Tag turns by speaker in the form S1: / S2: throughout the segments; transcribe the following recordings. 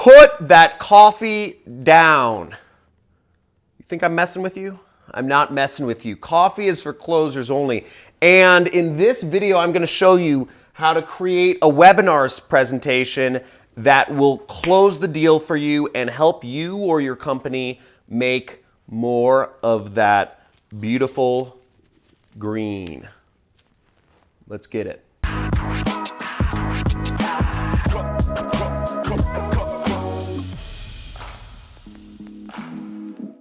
S1: Put that coffee down. You think I'm messing with you? I'm not messing with you. Coffee is for closers only. And in this video, I'm going to show you how to create a webinar presentation that will close the deal for you and help you or your company make more of that beautiful green. Let's get it.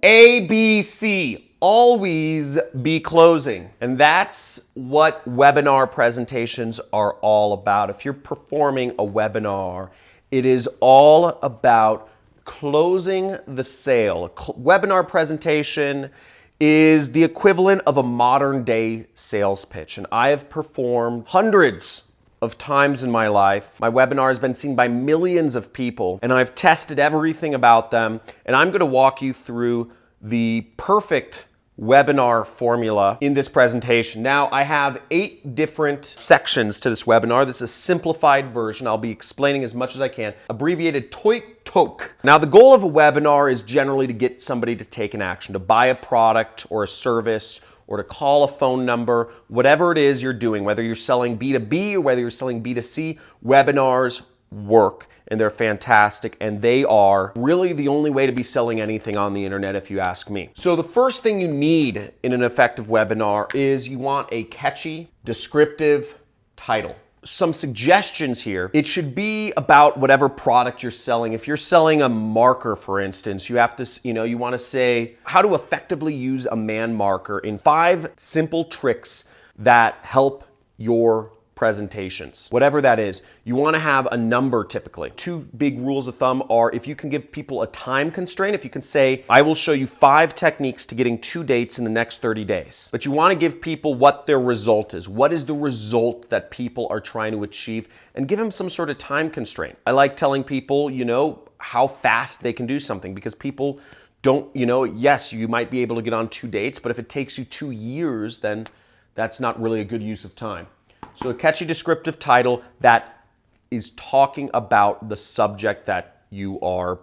S1: ABC, always be closing. And that's what webinar presentations are all about. If you're performing a webinar, it is all about closing the sale. A webinar presentation is the equivalent of a modern day sales pitch. And I have performed hundreds of times in my life. My webinar has been seen by millions of people, and I've tested everything about them. And I'm going to walk you through the perfect webinar formula in this presentation. Now, I have 8 different sections to this webinar. This is a simplified version. I'll be explaining as much as I can. Abbreviated TOIC. Now, the goal of a webinar is generally to get somebody to take an action, to buy a product or a service, or to call a phone number, whatever it is you're doing, whether you're selling B2B or whether you're selling B2C, webinars work. And they're fantastic, and they are really the only way to be selling anything on the internet, if you ask me. So the first thing you need in an effective webinar is you want a catchy, descriptive title. Some suggestions here. It should be about whatever product you're selling. If you're selling a marker, for instance, you have to, you want to say how to effectively use a man marker in 5 simple tricks that help your presentations. Whatever that is, you want to have a number typically. 2 big rules of thumb are if you can give people a time constraint, if you can say, I will show you 5 techniques to getting 2 dates in the next 30 days. But you want to give people what their result is. What is the result that people are trying to achieve? And give them some sort of time constraint. I like telling people, how fast they can do something, because people don't, yes, you might be able to get on 2 dates, but if it takes you 2 years, then that's not really a good use of time. So a catchy descriptive title that is talking about the subject that you are,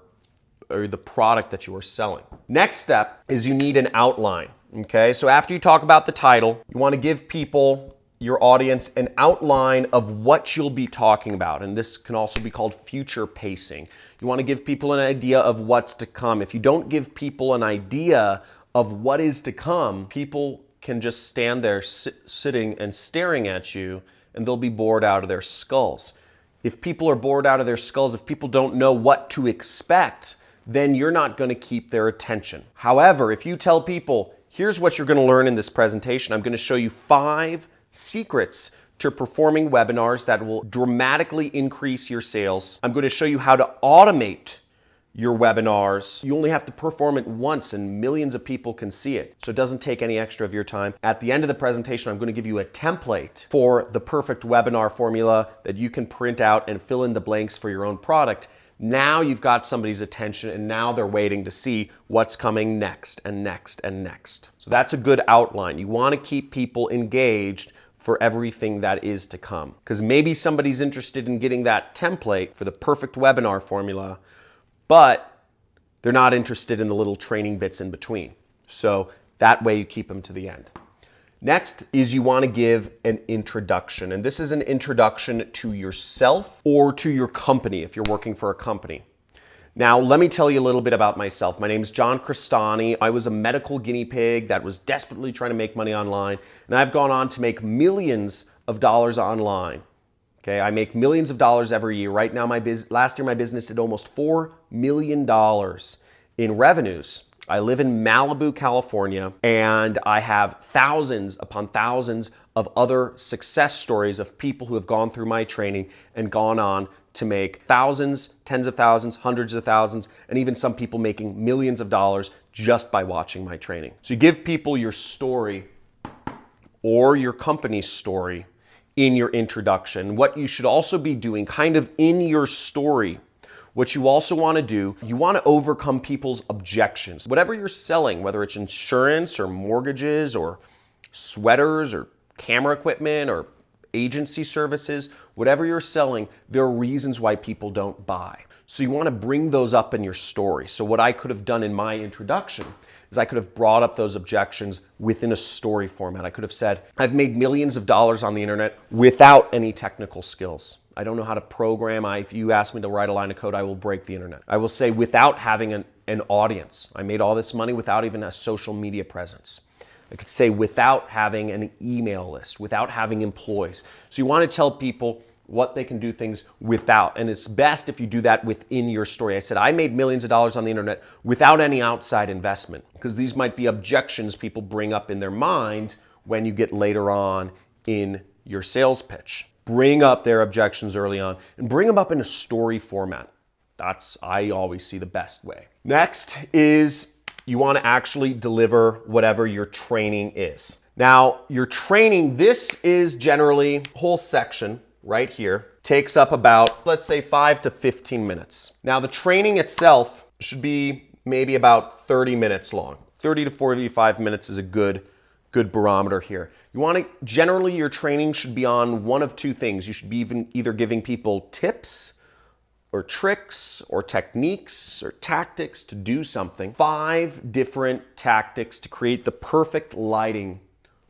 S1: or the product that you are selling. Next step is you need an outline, okay? So after you talk about the title, you want to give people, your audience, an outline of what you'll be talking about. And this can also be called future pacing. You want to give people an idea of what's to come. If you don't give people an idea of what is to come, people can just stand there sitting and staring at you, and they'll be bored out of their skulls. If people are bored out of their skulls, if people don't know what to expect, then you're not going to keep their attention. However, if you tell people, here's what you're going to learn in this presentation, I'm going to show you 5 secrets to performing webinars that will dramatically increase your sales. I'm going to show you how to automate your webinars. You only have to perform it once and millions of people can see it. So it doesn't take any extra of your time. At the end of the presentation, I'm going to give you a template for the perfect webinar formula that you can print out and fill in the blanks for your own product. Now you've got somebody's attention, and now they're waiting to see what's coming next and next and next. So that's a good outline. You want to keep people engaged for everything that is to come. Because maybe somebody's interested in getting that template for the perfect webinar formula, but they're not interested in the little training bits in between. So that way you keep them to the end. Next is you want to give an introduction. And this is an introduction to yourself or to your company if you're working for a company. Now, let me tell you a little bit about myself. My name is John Crestani. I was a medical guinea pig that was desperately trying to make money online. And I've gone on to make millions of dollars online. Okay, I make millions of dollars every year. Right now, last year my business did almost $4 million in revenues. I live in Malibu, California, and I have thousands upon thousands of other success stories of people who have gone through my training and gone on to make thousands, tens of thousands, hundreds of thousands, and even some people making millions of dollars just by watching my training. So you give people your story or your company's story in your introduction. What you should also be doing kind of in your story, what you also want to do, you want to overcome people's objections. Whatever you're selling, whether it's insurance or mortgages or sweaters or camera equipment or agency services, whatever you're selling, there are reasons why people don't buy. So you want to bring those up in your story. So what I could have done in my introduction is I could have brought up those objections within a story format. I could have said, I've made millions of dollars on the internet without any technical skills. I don't know how to program. If you ask me to write a line of code, I will break the internet. I will say without having an audience. I made all this money without even a social media presence. I could say without having an email list, without having employees. So you want to tell people what they can do things without. And it's best if you do that within your story. I said, I made millions of dollars on the internet without any outside investment, because these might be objections people bring up in their mind when you get later on in your sales pitch. Bring up their objections early on and bring them up in a story format. That's, I always see, the best way. Next is you want to actually deliver whatever your training is. Now, your training, this is generally a whole section right here, takes up about, let's say, 5 to 15 minutes. Now, the training itself should be maybe about 30 minutes long. 30 to 45 minutes is a good barometer here. You want to, generally your training should be on one of two things. You should be either giving people tips or tricks or techniques or tactics to do something. 5 different tactics to create the perfect lighting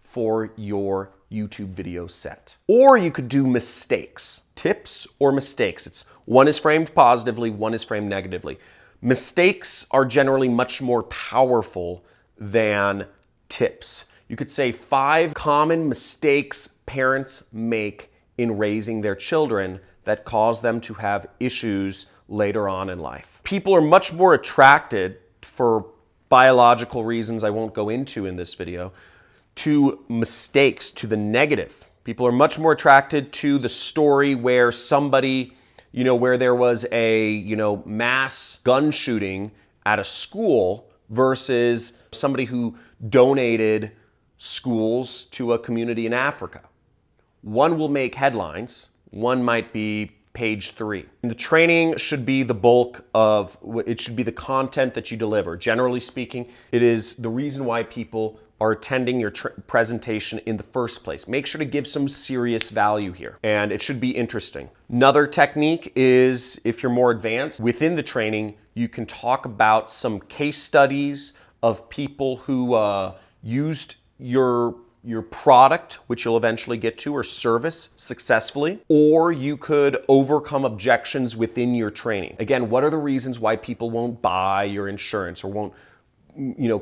S1: for your YouTube video set. Or you could do mistakes, tips or mistakes. One is framed positively, one is framed negatively. Mistakes are generally much more powerful than tips. You could say 5 common mistakes parents make in raising their children that cause them to have issues later on in life. People are much more attracted, for biological reasons I won't go into in this video, to mistakes, to the negative. People are much more attracted to the story where somebody, where there was a, mass gun shooting at a school versus somebody who donated schools to a community in Africa. One will make headlines, one might be page 3. And the training should be the bulk of, it should be the content that you deliver. Generally speaking, it is the reason why people are attending your presentation in the first place. Make sure to give some serious value here, and it should be interesting. Another technique is, if you're more advanced, within the training, you can talk about some case studies of people who used your product, which you'll eventually get to, or service successfully, or you could overcome objections within your training. Again, what are the reasons why people won't buy your insurance or won't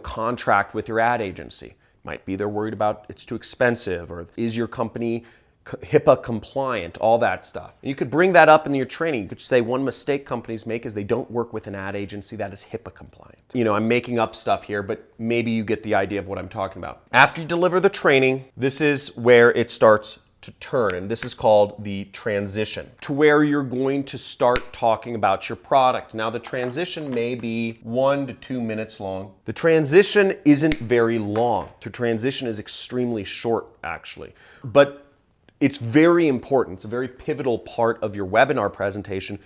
S1: contract with your ad agency? Might be they're worried about it's too expensive, or is your company HIPAA compliant, all that stuff. And you could bring that up in your training. You could say one mistake companies make is they don't work with an ad agency that is HIPAA compliant. I'm making up stuff here, but maybe you get the idea of what I'm talking about. After you deliver the training, this is where it starts to turn, and this is called the transition, to where you're going to start talking about your product. Now, the transition may be 1 to 2 minutes long. The transition isn't very long. The transition is extremely short, actually, but it's very important. It's a very pivotal part of your webinar presentation,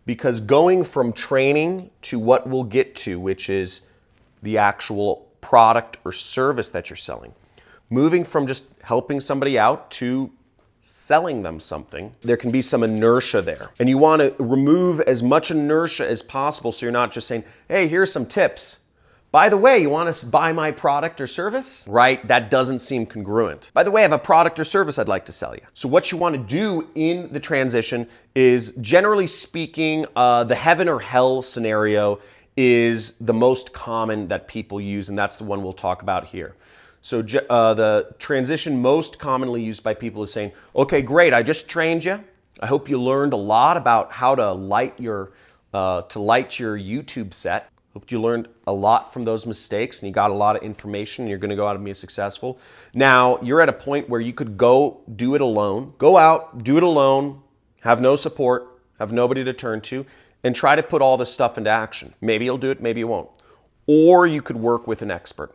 S1: because going from training to what we'll get to, which is the actual product or service that you're selling, moving from just helping somebody out to selling them something, there can be some inertia there. And you want to remove as much inertia as possible, so you're not just saying, hey, here's some tips. By the way, you want to buy my product or service? Right? That doesn't seem congruent. By the way, I have a product or service I'd like to sell you. So what you want to do in the transition is, generally speaking, the heaven or hell scenario is the most common that people use, and that's the one we'll talk about here. So the transition most commonly used by people is saying, okay, great, I just trained you. I hope you learned a lot about how to light your YouTube set. Hope you learned a lot from those mistakes and you got a lot of information and you're gonna go out and be successful. Now, you're at a point where you could go do it alone. Go out, do it alone, have no support, have nobody to turn to, and try to put all this stuff into action. Maybe you'll do it, maybe you won't. Or you could work with an expert.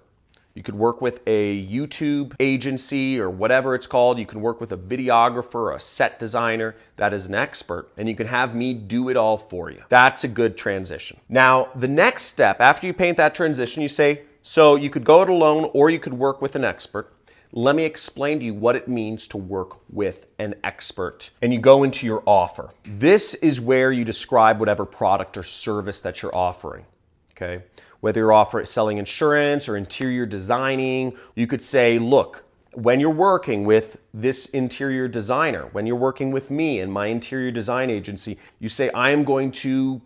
S1: You could work with a YouTube agency or whatever it's called. You can work with a videographer or a set designer that is an expert, and you can have me do it all for you. That's a good transition. Now, the next step, after you paint that transition, you say, so you could go it alone or you could work with an expert. Let me explain to you what it means to work with an expert. And you go into your offer. This is where you describe whatever product or service that you're offering, okay? Whether you're selling insurance or interior designing, you could say, look, when you're working with this interior designer, when you're working with me and my interior design agency, you say, I am going to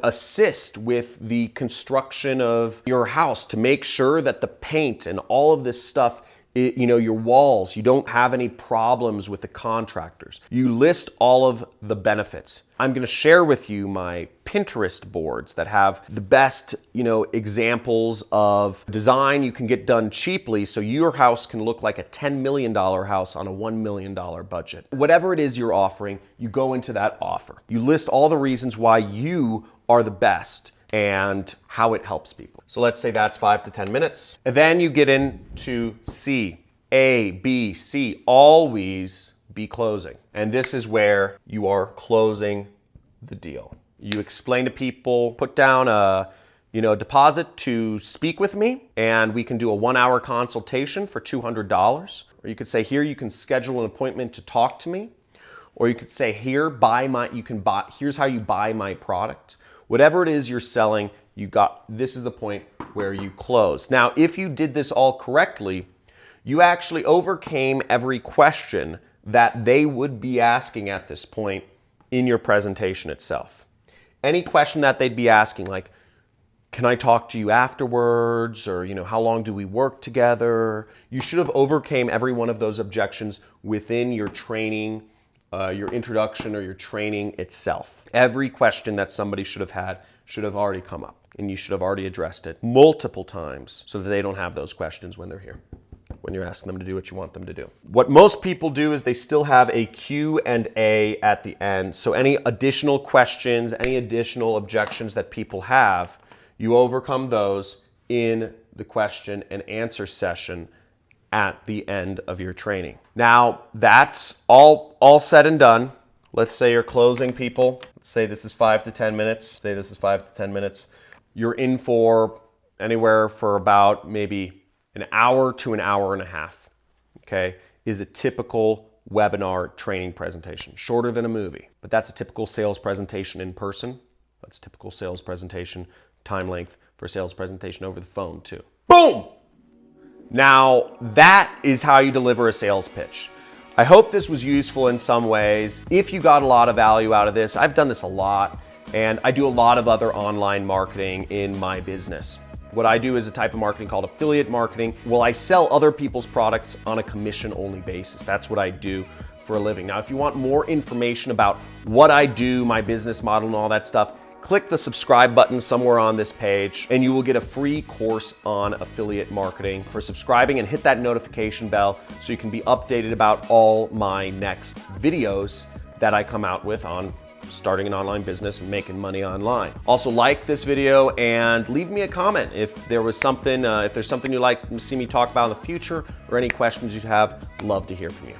S1: assist with the construction of your house to make sure that the paint and all of this stuff, your walls, you don't have any problems with the contractors. You list all of the benefits. I'm going to share with you my Pinterest boards that have the best, examples of design you can get done cheaply so your house can look like a $10 million house on a $1 million budget. Whatever it is you're offering, you go into that offer. You list all the reasons why you are the best and how it helps people. So let's say that's 5 to 10 minutes. And then you get into C, A, B, C, always be closing. And this is where you are closing the deal. You explain to people, put down a deposit to speak with me, and we can do a 1-hour consultation for $200. Or you could say, here, you can schedule an appointment to talk to me. Or you could say, here's how you buy my product. Whatever it is you're selling, this is the point where you close. Now, if you did this all correctly, you actually overcame every question that they would be asking at this point in your presentation itself. Any question that they'd be asking, like, can I talk to you afterwards? Or, how long do we work together? You should have overcame every one of those objections within your training, your introduction or your training itself. Every question that somebody should have had should have already come up, and you should have already addressed it multiple times so that they don't have those questions when they're here, when you're asking them to do what you want them to do. What most people do is they still have a Q&A at the end. So any additional questions, any additional objections that people have, you overcome those in the question and answer session at the end of your training. Now, that's all said and done. Let's say you're closing people. Let's say this is 5 to 10 minutes. Say this is 5 to 10 minutes. You're in for anywhere for about maybe an hour to an hour and a half, okay, is a typical webinar training presentation. Shorter than a movie, but that's a typical sales presentation in person. That's a typical sales presentation time length for a sales presentation over the phone too. Boom! Now, that is how you deliver a sales pitch. I hope this was useful in some ways. If you got a lot of value out of this, I've done this a lot, and I do a lot of other online marketing in my business. What I do is a type of marketing called affiliate marketing. Well, I sell other people's products on a commission-only basis. That's what I do for a living. Now, if you want more information about what I do, my business model and all that stuff, click the subscribe button somewhere on this page and you will get a free course on affiliate marketing for subscribing, and hit that notification bell so you can be updated about all my next videos that I come out with on starting an online business and making money online. Also, like this video and leave me a comment if there's something you'd like to see me talk about in the future, or any questions you have. Love to hear from you.